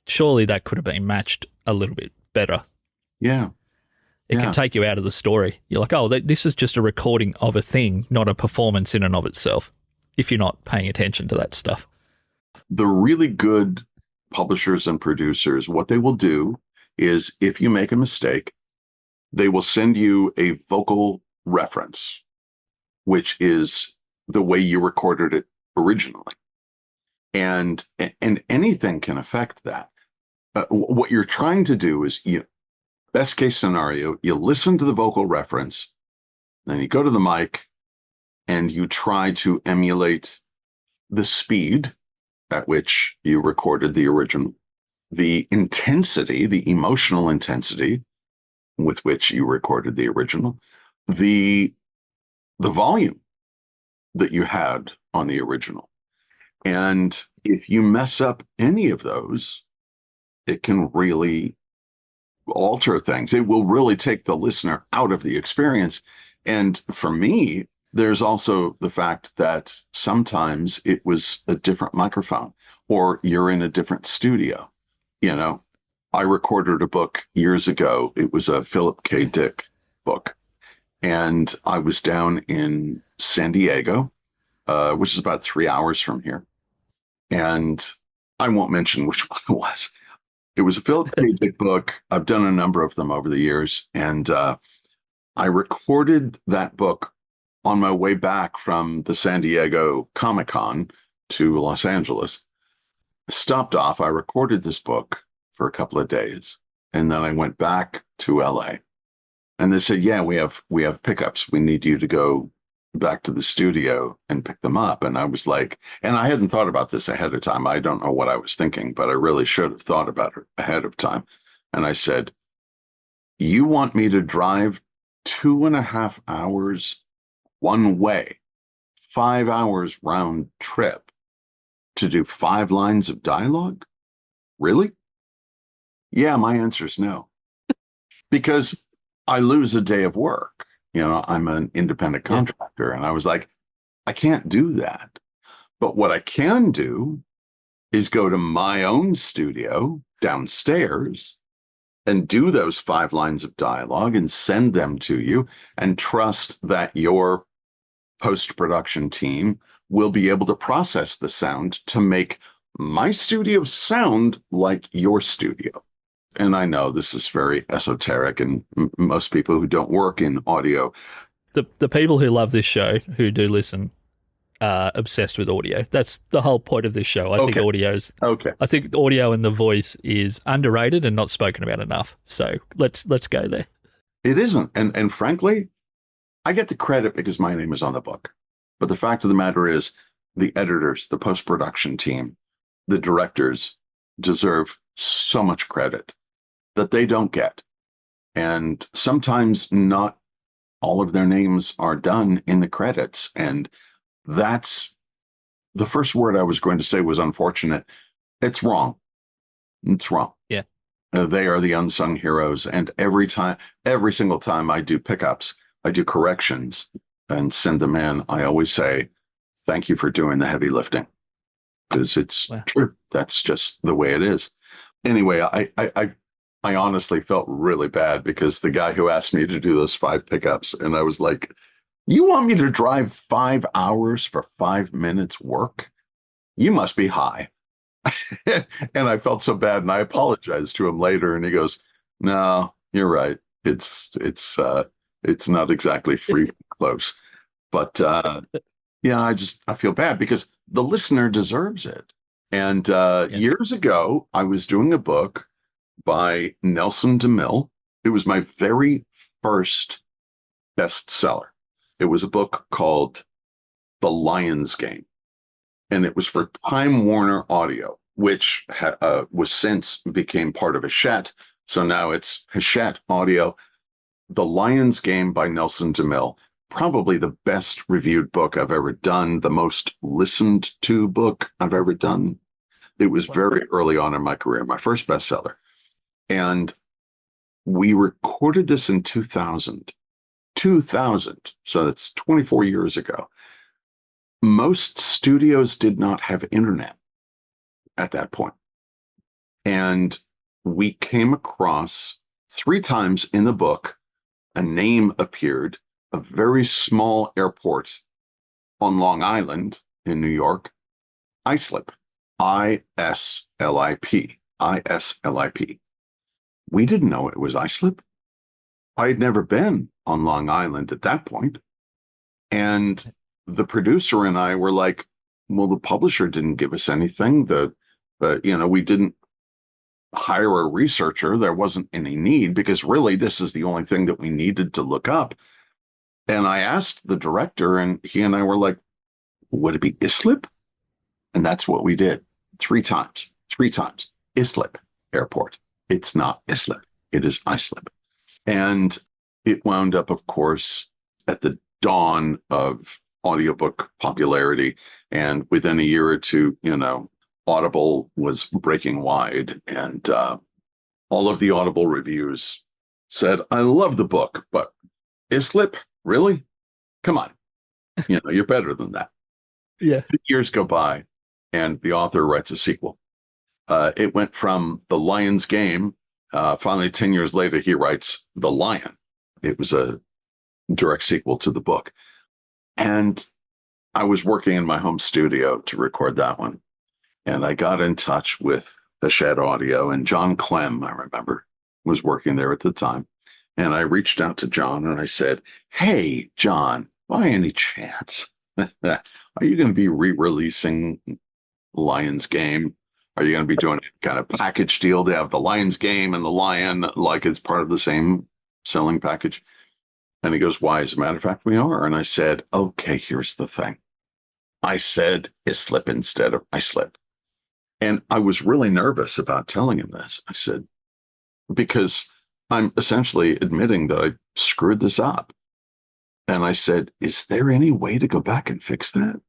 surely that could have been matched a little bit better. Yeah. It can take you out of the story. You're like, oh, this is just a recording of a thing, not a performance in and of itself, if you're not paying attention to that stuff. The really good publishers and producers, what they will do is, if you make a mistake, they will send you a vocal reference, which is the way you recorded it originally. And anything can affect that. what you're trying to do is, best case scenario, you listen to the vocal reference, then you go to the mic and you try to emulate the speed at which you recorded the original, the intensity, the emotional intensity with which you recorded the original, the volume that you had on the original. And if you mess up any of those, it can really alter things. It will really take the listener out of the experience. And for me, there's also the fact that sometimes it was a different microphone or you're in a different studio. You know, I recorded a book years ago. It was a Philip K. Dick book. And I was down in San Diego, which is about 3 hours from here. And I won't mention which one it was. It was a Philip K. Dick book. I've done a number of them over the years. And I recorded that book on my way back from the San Diego Comic-Con to Los Angeles. I stopped off. I recorded this book for a couple of days. And then I went back to LA. And they said, yeah, we have pickups. We need you to go back to the studio and pick them up. And I was like, and I hadn't thought about this ahead of time. I don't know what I was thinking, but I really should have thought about it ahead of time. And I said, you want me to drive 2.5 hours one way, 5 hours round trip to do 5 lines of dialogue? Really? Yeah, my answer is no. Because I lose a day of work. I'm an independent contractor. And I was like, I can't do that. But what I can do is go to my own studio downstairs and do those 5 lines of dialogue and send them to you and trust that your post-production team will be able to process the sound to make my studio sound like your studio. And I know this is very esoteric, and most people who don't work in audio. The people who love this show, who do listen, are obsessed with audio. That's the whole point of this show. I think audio and the voice is underrated and not spoken about enough. So let's go there. It isn't. And frankly, I get the credit because my name is on the book. But the fact of the matter is the editors, the post-production team, the directors deserve so much credit that they don't get. And sometimes not all of their names are done in the credits. And that's the first word I was going to say was unfortunate. It's wrong. It's wrong. Yeah. They are the unsung heroes. And every single time I do pickups, I do corrections and send them in, I always say, thank you for doing the heavy lifting. Because it's true. That's just the way it is. Anyway, I honestly felt really bad because the guy who asked me to do those 5 pickups, and I was like, you want me to drive 5 hours for 5 minutes work? You must be high. And I felt so bad, and I apologized to him later, and he goes, no, you're right. It's not exactly free close. But yeah, I feel bad because the listener deserves it. And years ago, I was doing a book by Nelson DeMille. It was my very first bestseller. It was a book called The Lion's Game, and it was for Time Warner Audio, which was since became part of Hachette. So now it's Hachette Audio. The Lion's Game by Nelson DeMille, probably the best reviewed book I've ever done, the most listened to book I've ever done. It was very early on in my career, my first bestseller. And we recorded this in 2000. So that's 24 years ago. Most studios did not have internet at that point. And we came across 3 times in the book, a name appeared, a very small airport on Long Island in New York, Islip, ISLIP, ISLIP. We didn't know it was Islip. I had never been on Long Island at that point. And the producer and I were like, well, the publisher didn't give us anything. We didn't hire a researcher. There wasn't any need because really this is the only thing that we needed to look up. And I asked the director, and he and I were like, would it be Islip? And that's what we did 3 times. 3 times. Islip Airport. It's not Islip. It is Islip. And it wound up, of course, at the dawn of audiobook popularity. And within a year or two, Audible was breaking wide. And all of the Audible reviews said, I love the book, but Islip? Really? Come on. You're better than that. Yeah. Years go by, and the author writes a sequel. It went from The Lion's Game. Finally, 10 years later, he writes The Lion. It was a direct sequel to the book. And I was working in my home studio to record that one. And I got in touch with Hachette Audio, and John Clem, I remember, was working there at the time. And I reached out to John and I said, hey, John, by any chance, are you going to be re-releasing Lion's Game? Are you going to be doing a kind of package deal to have the Lion's Game and the Lion like it's part of the same selling package? And he goes, why? As a matter of fact, we are. And I said, okay, here's the thing. I said Islip instead of Islip. And I was really nervous about telling him this. I said, because I'm essentially admitting that I screwed this up. And I said, is there any way to go back and fix that?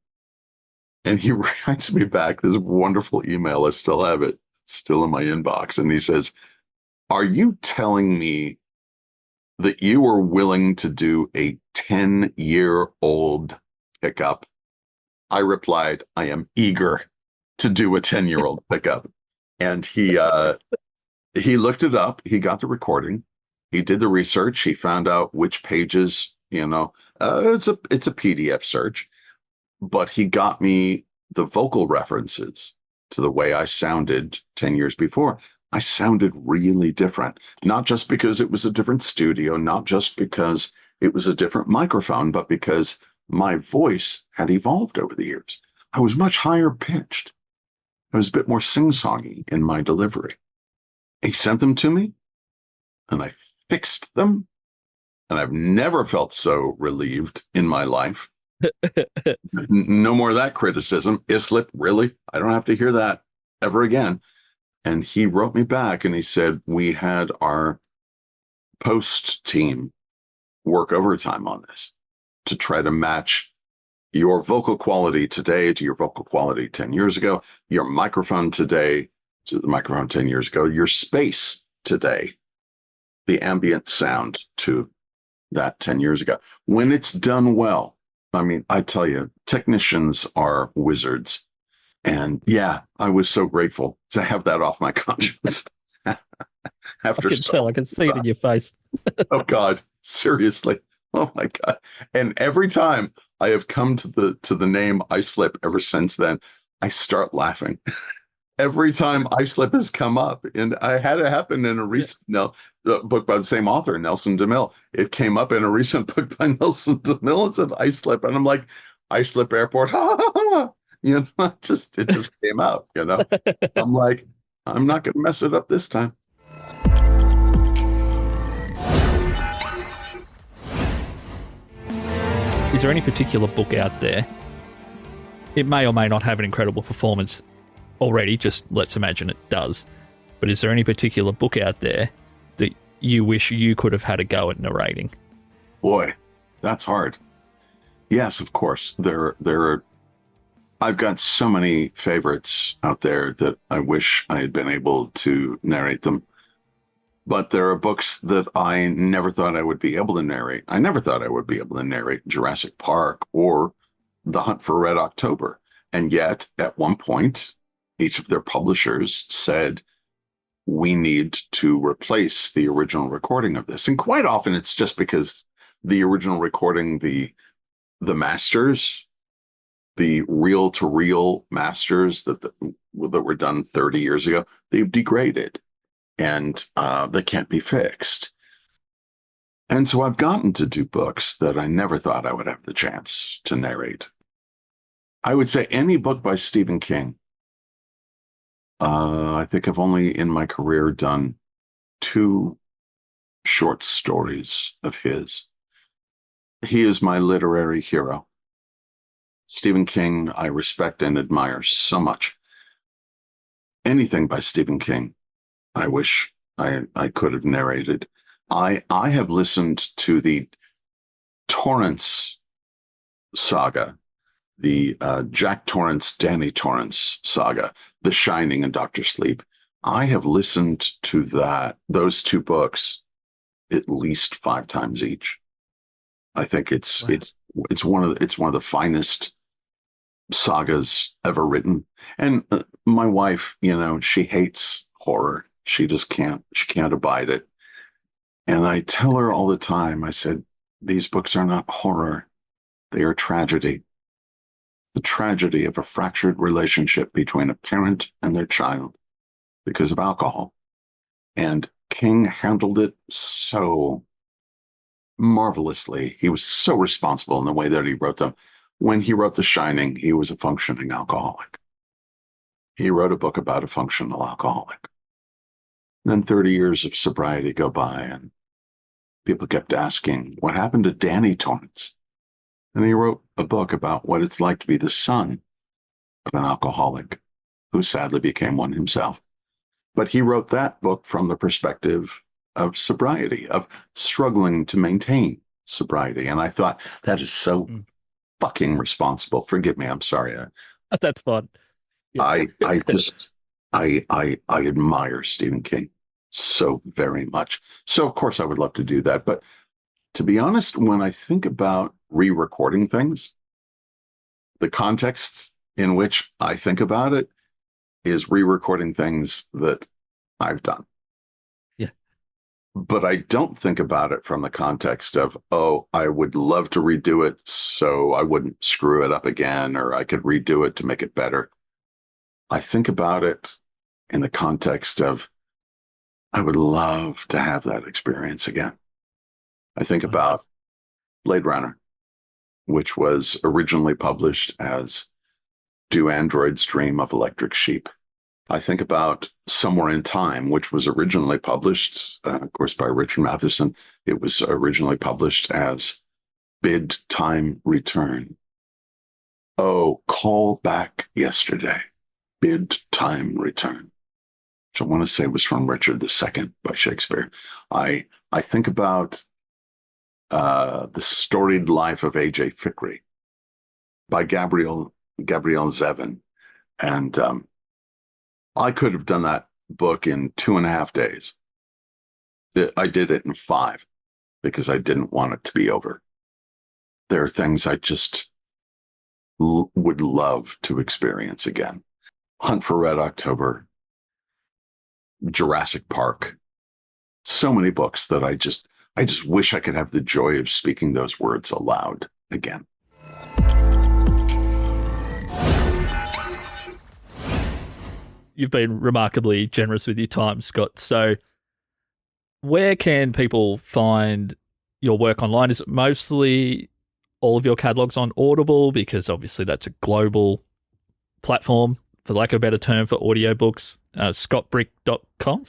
And he writes me back this wonderful email. I still have it, still in my inbox. And he says, are you telling me that you were willing to do a 10-year-old pickup? I replied, I am eager to do a 10-year-old pickup. And he looked it up. He got the recording. He did the research. He found out which pages, it's a PDF search, but he got me the vocal references to the way I sounded 10 years before. I sounded really different, not just because it was a different studio, not just because it was a different microphone, but because my voice had evolved over the years. I was much higher pitched. I was a bit more sing-songy in my delivery. He sent them to me, and I fixed them, and I've never felt so relieved in my life. No more of that criticism. Islip, really? I don't have to hear that ever again. And he wrote me back, and he said, we had our post team work overtime on this to try to match your vocal quality today to your vocal quality 10 years ago, your microphone today to the microphone 10 years ago, your space today, the ambient sound to that 10 years ago. When it's done well, I mean, I tell you, technicians are wizards. And yeah, I was so grateful to have that off my conscience. After I can see it in your face. Oh God, seriously. Oh my God. And every time I have come to the name Islip ever since then, I start laughing. Every time Islip has come up, and I had it happen in a recent book by the same author, Nelson DeMille. It came up in a recent book by Nelson DeMille. It said Islip, and I'm like, Islip Airport, ha ha ha. It just came out. I'm like, I'm not going to mess it up this time. Is there any particular book out there? It may or may not have an incredible performance already, just let's imagine it does. But is there any particular book out there that you wish you could have had a go at narrating? Boy, that's hard. Yes, of course. There are. I've got so many favorites out there that I wish I had been able to narrate them. But there are books that I never thought I would be able to narrate. I never thought I would be able to narrate Jurassic Park or The Hunt for Red October. And yet, at one point, each of their publishers said, we need to replace the original recording of this. And quite often it's just because the original recording, the masters, the reel-to-reel masters that were done 30 years ago, they've degraded and they can't be fixed. And so I've gotten to do books that I never thought I would have the chance to narrate. I would say any book by Stephen King. I think I've only in my career done two short stories of his. He is my literary hero. Stephen King, I respect and admire so much. Anything by Stephen King, I wish I could have narrated. I have listened to the Torrance saga, the Jack Torrance, Danny Torrance saga, The Shining and Doctor Sleep. I have listened to those two books at least 5 times each. I think Wow. it's one of the finest sagas ever written. And my wife, she hates horror. She can't abide it. And I tell her all the time, I said, these books are not horror. They are tragedy. The tragedy of a fractured relationship between a parent and their child because of alcohol. And King handled it so marvelously. He was so responsible in the way that he wrote them. When he wrote The Shining, he was a functioning alcoholic. He wrote a book about a functional alcoholic. Then 30 years of sobriety go by, and people kept asking, what happened to Danny Torrance? And he wrote a book about what it's like to be the son of an alcoholic who sadly became one himself. But he wrote that book from the perspective of sobriety, of struggling to maintain sobriety. And I thought, that is so Mm. fucking responsible. Forgive me, I'm sorry. That's fun. Yeah. I just I admire Stephen King so very much. So of course I would love to do that. But to be honest, when I think about re-recording things, the context in which I think about it is re-recording things that I've done. Yeah. But I don't think about it from the context of, oh, I would love to redo it so I wouldn't screw it up again, or I could redo it to make it better. I think about it in the context of, I would love to have that experience again. I think Oh, this about is Blade Runner, which was originally published as Do Androids Dream of Electric Sheep? I think about Somewhere in Time, which was originally published, of course, by Richard Matheson. It was originally published as Bid Time Return. Oh, Call Back Yesterday. Bid Time Return, which I want to say was from Richard II by Shakespeare. I think about The Storied Life of A.J. Fikry by Gabrielle Zevin. And I could have done that book in 2.5 days. I did it in 5 because I didn't want it to be over. There are things I just would love to experience again. Hunt for Red October, Jurassic Park, so many books that I just wish I could have the joy of speaking those words aloud again. You've been remarkably generous with your time, Scott. So where can people find your work online? Is it mostly all of your catalogs on Audible? Because obviously that's a global platform, for lack of a better term, for audiobooks. Scottbrick.com?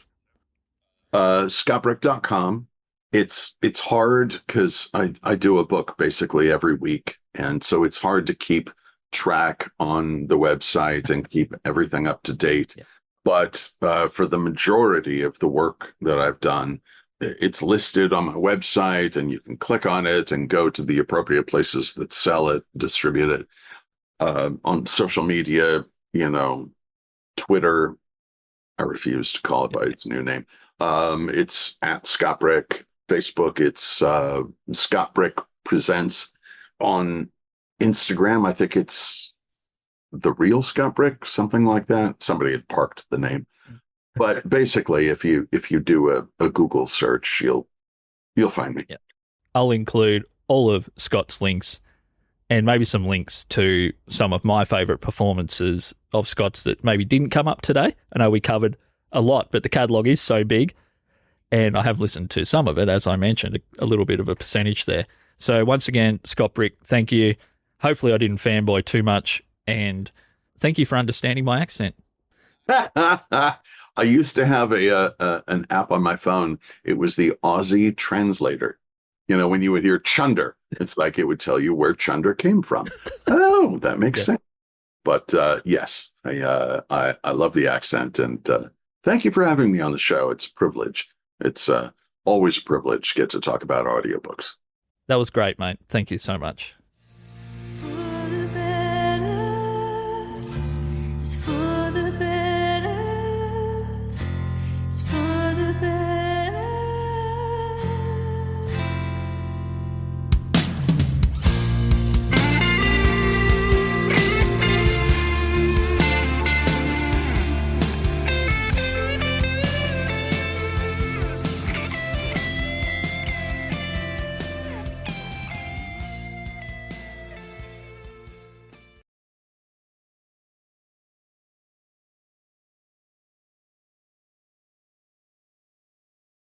Scottbrick.com. It's hard because I do a book basically every week. And so it's hard to keep track on the website and keep everything up to date. Yeah. But for the majority of the work that I've done, it's listed on my website, and you can click on it and go to the appropriate places that sell it, distribute it. On social media, Twitter, I refuse to call it by its new name. It's at Scott Brick. Facebook, it's Scott Brick Presents. On Instagram, I think it's The Real Scott Brick, something like that. Somebody had parked the name. But basically, if you do a Google search, you'll find me. Yeah. I'll include all of Scott's links and maybe some links to some of my favourite performances of Scott's that maybe didn't come up today. I know we covered a lot, but the catalogue is so big, and I have listened to some of it, as I mentioned, a little bit of a percentage there. So once again, Scott Brick, thank you. Hopefully I didn't fanboy too much, and thank you for understanding my accent. I used to have an app on my phone. It was the Aussie translator. When you would hear chunder, it's like it would tell you where chunder came from. Oh, that makes Yes. sense. But yes, I love the accent, and thank you for having me on the show. It's a privilege. It's always a privilege to get to talk about audiobooks. That was great, mate. Thank you so much.